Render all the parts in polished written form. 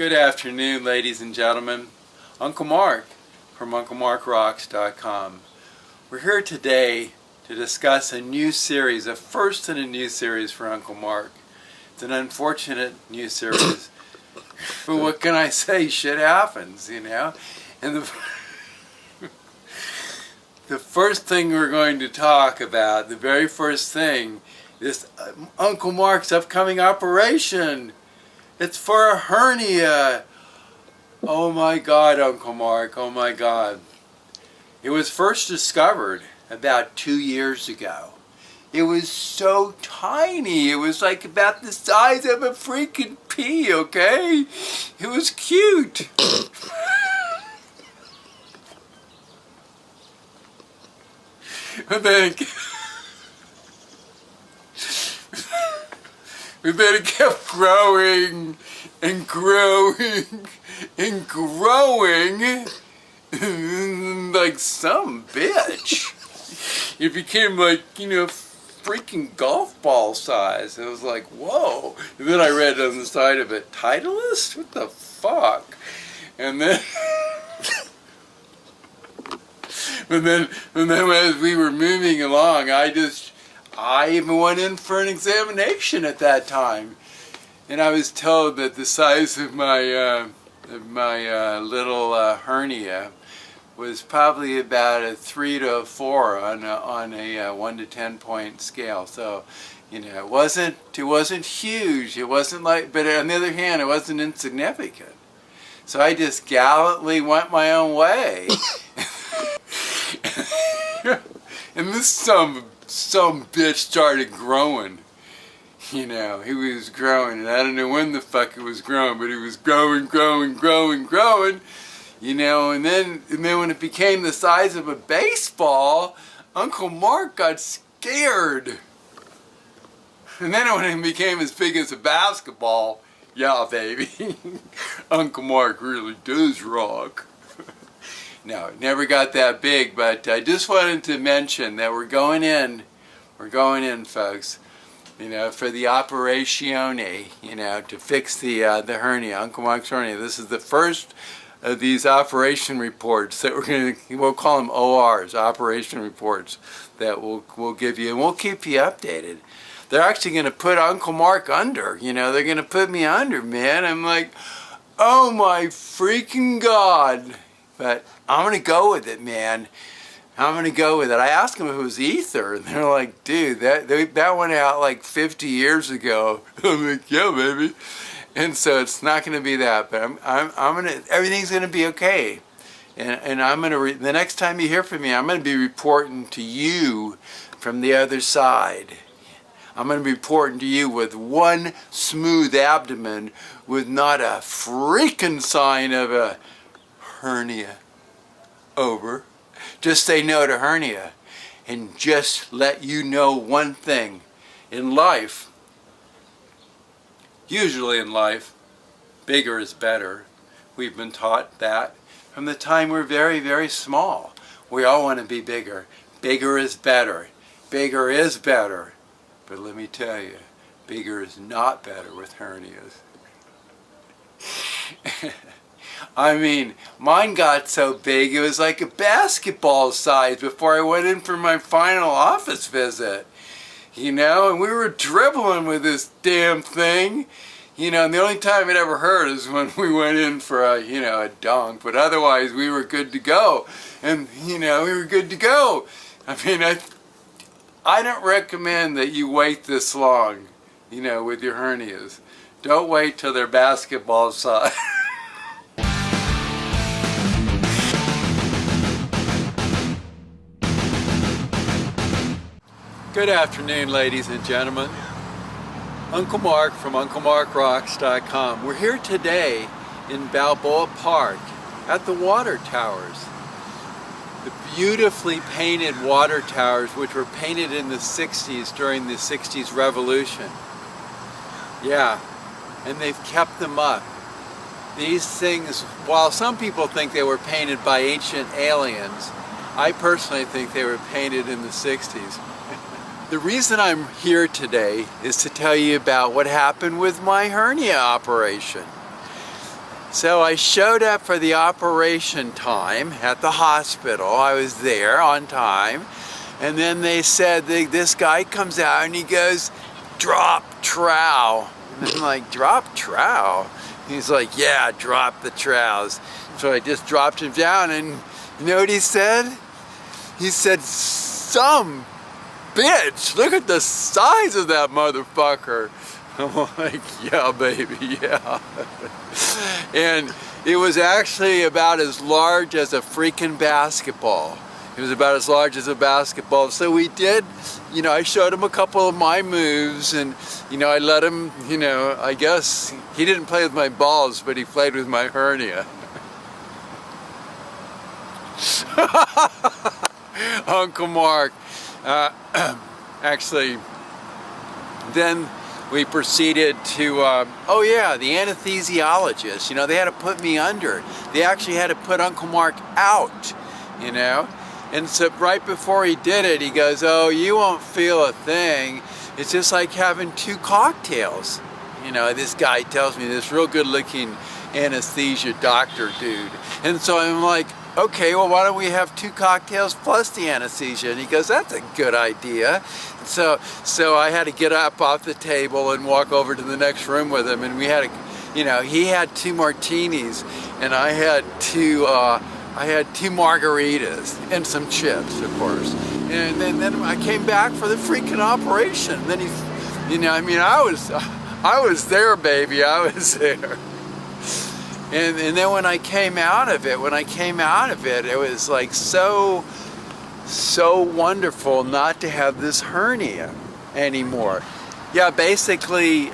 Good afternoon, ladies and gentlemen. Uncle Mark from UncleMarkRocks.com. We're here today to discuss a new series, a first in a new series for Uncle Mark. It's an unfortunate new series, but what can I say? Shit happens, you know? And the first thing we're going to talk about, the very first thing, is Uncle Mark's upcoming operation. It's for a hernia. Oh my God, Uncle Mark, oh my God. It was first discovered about 2 years ago. It was so tiny. It was like about the size of a freaking pea, okay? It was cute. And then it kept growing and growing and growing like some bitch. It became like, you know, freaking golf ball size. It was like, whoa. And then I read on the side of it, Titleist? What the fuck? And then and then as we were moving along, I even went in for an examination at that time, and I was told that the size of my little hernia was probably about a 3 to a 4 on a 1 to 10 point scale. So, you know, it wasn't huge. It wasn't like, but on the other hand, it wasn't insignificant. So I just gallantly went my own way. And this some bitch started growing. You know, he was growing, and I don't know when the fuck it was growing, but it was growing. You know, and then when it became the size of a baseball, Uncle Mark got scared. And then when it became as big as a basketball, yeah, baby, Uncle Mark really does rock. No, it never got that big, but I just wanted to mention that we're going in, folks, you know, for the operatione, you know, to fix the hernia, Uncle Mark's hernia. This is the first of these operation reports that we'll call them ORs, operation reports, that we'll give you, and we'll keep you updated. They're actually going to put Uncle Mark under, you know, they're going to put me under, man. I'm like, oh my freaking God. But I'm going to go with it, man. I'm going to go with it. I asked them if it was ether, and they're like, dude, that went out like 50 years ago. I'm like, yeah, baby. And so it's not going to be that, but I'm going to, everything's going to be okay. And I'm going to, the next time you hear from me, I'm going to be reporting to you from the other side. I'm going to be reporting to you with one smooth abdomen with not a freaking sign of a hernia. Over. Just say no to hernia, and just let you know one thing. In life, usually in life, bigger is better. We've been taught that from the time we're very, very small. We all want to be bigger. Bigger is better. Bigger is better. But let me tell you, bigger is not better with hernias. I mean, mine got so big it was like a basketball size before I went in for my final office visit. You know, and we were dribbling with this damn thing. You know, and the only time it ever hurt is when we went in for a dunk. But otherwise, we were good to go. And, you know, we were good to go. I mean, I don't recommend that you wait this long, you know, with your hernias. Don't wait till they're basketball size. Good afternoon, ladies and gentlemen. Uncle Mark from UncleMarkRocks.com. We're here today in Balboa Park at the water towers. The beautifully painted water towers, which were painted in the 60s during the 60s revolution. Yeah, and they've kept them up. These things, while some people think they were painted by ancient aliens, I personally think they were painted in the 60s. The reason I'm here today is to tell you about what happened with my hernia operation. So I showed up for the operation time at the hospital. I was there on time. And then they said, this guy comes out and he goes, drop trowel. And I'm like, drop trowel? He's like, yeah, drop the trowels. So I just dropped him down, and you know what he said? He said, some bitch, look at the size of that motherfucker. I'm like, yeah, baby, yeah. And it was actually about as large as a freaking basketball. It was about as large as a basketball. So we did, you know, I showed him a couple of my moves, and, you know, I let him, you know, I guess he didn't play with my balls, but he played with my hernia. Uncle Mark. Actually, then we proceeded to, oh yeah, the anesthesiologist. You know, they had to put me under. They actually had to put Uncle Mark out, you know. And so right before he did it, he goes, oh, you won't feel a thing. It's just like having 2 cocktails. You know, this guy tells me, this real good looking anesthesia doctor dude. And so I'm like, okay, well, why don't we have 2 cocktails plus the anesthesia? And he goes, that's a good idea. So I had to get up off the table and walk over to the next room with him. And we had, you know, he had 2 martinis and I had 2 margaritas and some chips, of course. And then I came back for the freaking operation. Then he, you know, I mean, I was there, baby. I was there. And then when I came out of it, it was like so wonderful not to have this hernia anymore. Yeah, basically,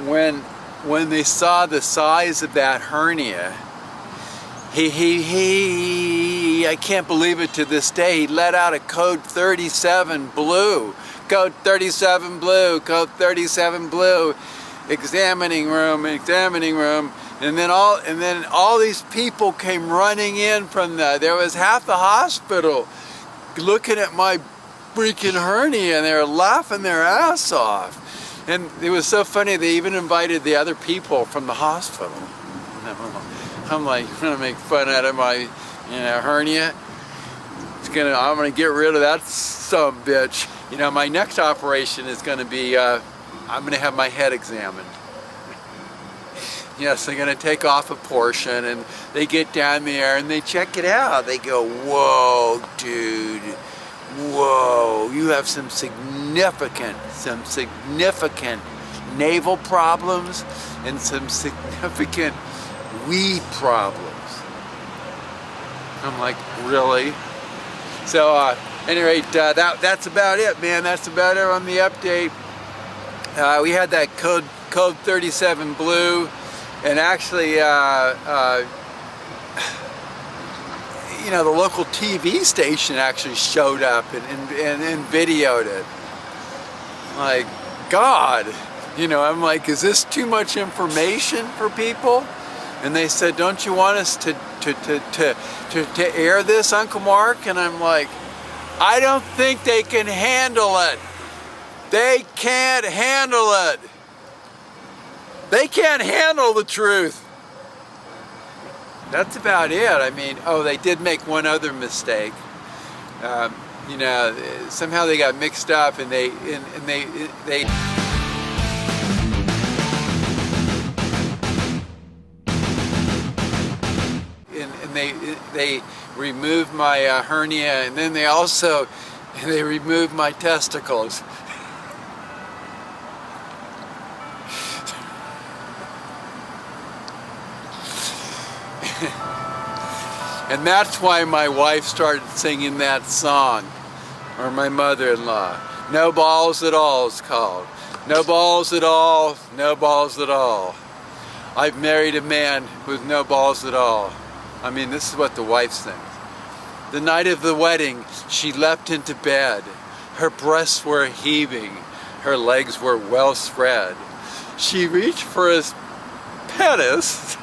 when they saw the size of that hernia, I can't believe it to this day, he let out a code 37 blue. Code 37 blue, code 37 blue, examining room. And then all these people came running in from there was half the hospital looking at my freaking hernia, and they were laughing their ass off. And it was so funny, they even invited the other people from the hospital. I'm like, I'm gonna make fun out of my, you know, hernia. I'm gonna get rid of that some bitch. You know, my next operation is gonna be, I'm gonna have my head examined. Yes, they're going to take off a portion, and they get down there and they check it out. They go, whoa, dude, whoa, you have some significant navel problems and some significant weed problems. I'm like, really? So, at any rate, that's about it, man. That's about it on the update. We had that code 37 blue. And actually, you know, the local TV station actually showed up and videoed it. Like, God, you know, I'm like, is this too much information for people? And they said, don't you want us to air this, Uncle Mark? And I'm like, I don't think they can handle it. They can't handle it. They can't handle the truth. That's about it. I mean, oh, they did make one other mistake. You know, somehow they got mixed up, and they removed my hernia, and then they removed my testicles. And that's why my wife started singing that song, or my mother-in-law. No balls at all it's called. No balls at all, no balls at all. I've married a man with no balls at all. I mean, this is what the wife sings. The night of the wedding, she leapt into bed. Her breasts were heaving. Her legs were well spread. She reached for his penis.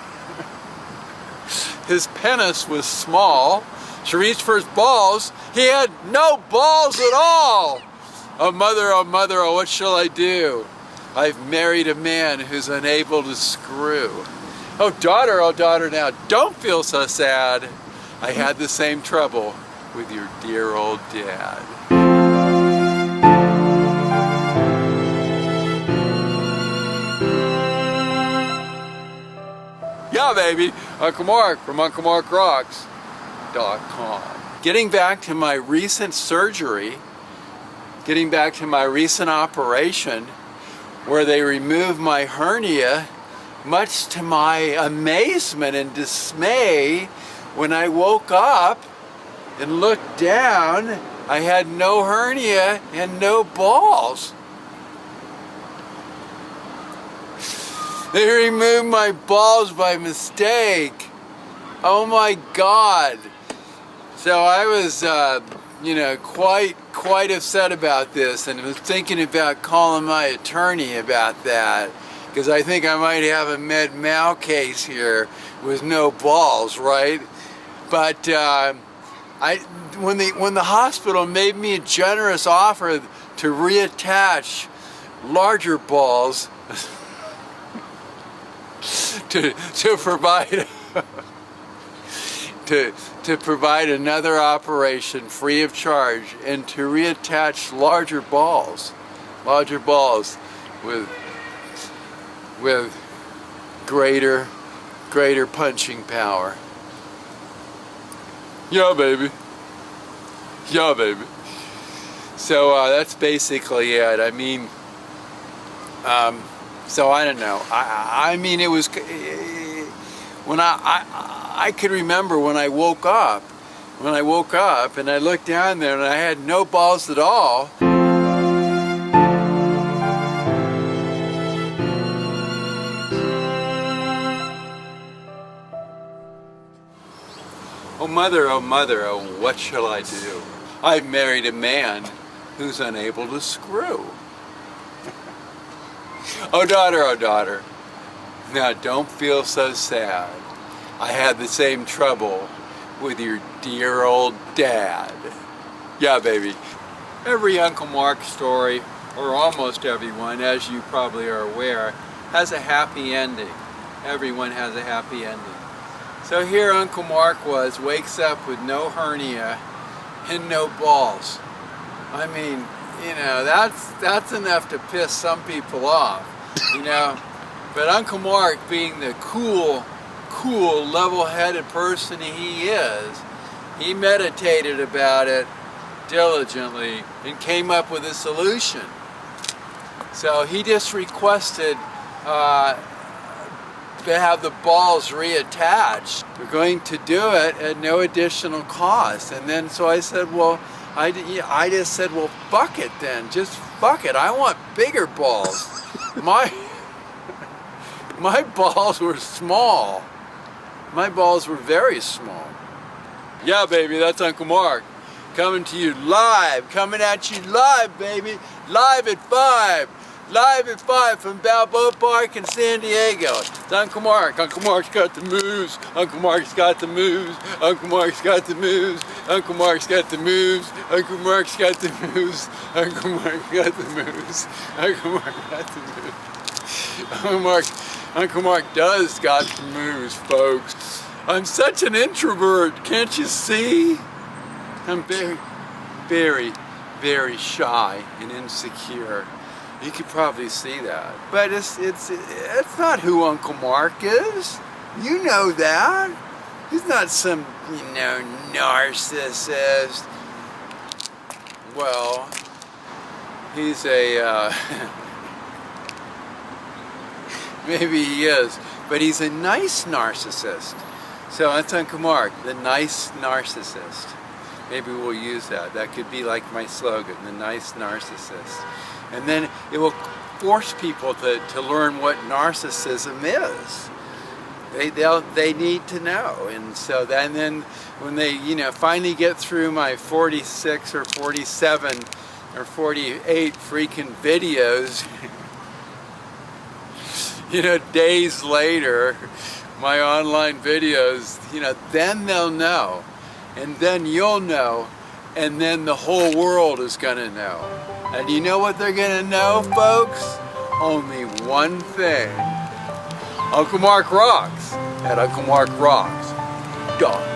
His penis was small. She reached for his balls. He had no balls at all. Oh mother, oh what shall I do? I've married a man who's unable to screw. Oh daughter, now don't feel so sad. I had the same trouble with your dear old dad. Yeah, baby, Uncle Mark from UncleMarkRocks.com. Getting back to my recent surgery, getting back to my recent operation, where they removed my hernia, much to my amazement and dismay, when I woke up and looked down, I had no hernia and no balls. They removed my balls by mistake. Oh my God. So I was, quite upset about this, and was thinking about calling my attorney about that, because I think I might have a med mal case here with no balls, right? But when the hospital made me a generous offer to reattach larger balls to provide to provide another operation free of charge, and to reattach larger balls with greater punching power. Yeah, baby. So that's basically it. I mean, so I don't know. I mean, it was when I could remember when I woke up and I looked down there and I had no balls at all. Oh mother, oh what shall I do? I've married a man who's unable to screw. Oh daughter, now don't feel so sad. I had the same trouble with your dear old dad. Yeah, baby. Every Uncle Mark story, or almost everyone, as you probably are aware, has a happy ending. Everyone has a happy ending. So here Uncle Mark wakes up with no hernia and no balls. I mean, that's enough to piss some people off, But Uncle Mark, being the cool, level-headed person he is, he meditated about it diligently and came up with a solution. So he just requested to have the balls reattached. We're going to do it at no additional cost. And then so I said, well, I just said, well, fuck it then. Just fuck it. I want bigger balls. My balls were small. My balls were very small. Yeah, baby, that's Uncle Mark. Coming to you live. Coming at you live, baby. Live at 5. Live at 5 from Balboa Park in San Diego. It's Uncle Mark. Uncle Mark's got the moves. Uncle Mark's got the moves. Uncle Mark's got the moves. Uncle Mark's got the moves. Uncle Mark's got the moves. Uncle Mark got the moves. Uncle Mark got the moves. Uncle Mark does got the moves, folks. I'm such an introvert, can't you see? I'm very, very shy and insecure. You could probably see that. But it's not who Uncle Mark is. You know that. He's not some, narcissist. Well, he's a, maybe he is, but he's a nice narcissist. So that's Uncle Mark, the nice narcissist. Maybe we'll use that. That could be like my slogan, the nice narcissist. And then it will force people to learn what narcissism is. They need to know. And so then when they finally get through my 46 or 47 or 48 freaking videos, days later, my online videos, then they'll know. And then you'll know. And then the whole world is going to know. And you know what they're going to know, folks? Only one thing. Uncle Mark rocks at Uncle Mark Rocks. Dog.